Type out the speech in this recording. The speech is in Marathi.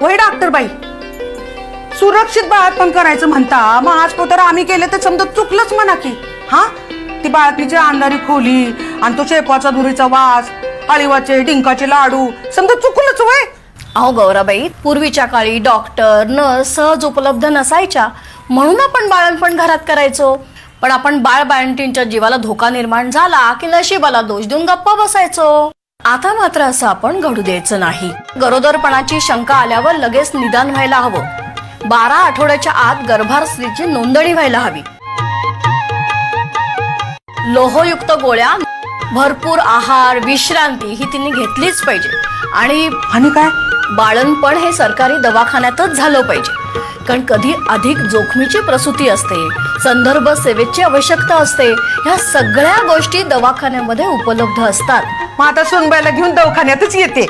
वय डॉक्टर बाई, सुरक्षित बाळातपण करायचं म्हणता, मग आज तर आम्ही केले तर समजा चुकलंच म्हणा की. हा, ती बाळातलीची अंधारी खोली आणि तो शेपाचा धुरीचा वास, अळीवाचे डिंकाचे लाडू, समजा चुकलंच वय. अहो गौराबाई, पूर्वीच्या काळी डॉक्टर नर्स सहज उपलब्ध नसायच्या, म्हणून आपण बाळणपण घरात करायचो. पण आपण बाळंतीणच्या जीवाला धोका निर्माण झाला की नशिबाला दोष देऊन गप्पा बसायचो. आता मात्र असं आपण घडू द्यायचं नाही. गरोदरपणाची शंका आल्यावर लगेच निदान व्हायला हवं. 12 आठवड्याच्या आत गर्भार स्त्रीची नोंदणी व्हायला हवी. लोहयुक्त गोळ्या, भरपूर आहार, विश्रांती ही तिने घेतलीच पाहिजे. आणि काय, बाळणपण हे सरकारी दवाखान्यातच झालं पाहिजे. कारण कधी अधिक जोखमीची प्रसूती असते, संदर्भ सेवेची आवश्यकता असते. ह्या सगळ्या गोष्टी दवाखान्यामध्ये उपलब्ध असतात. मग आता सुनबाईला घेऊन दवाखान्यातच येते.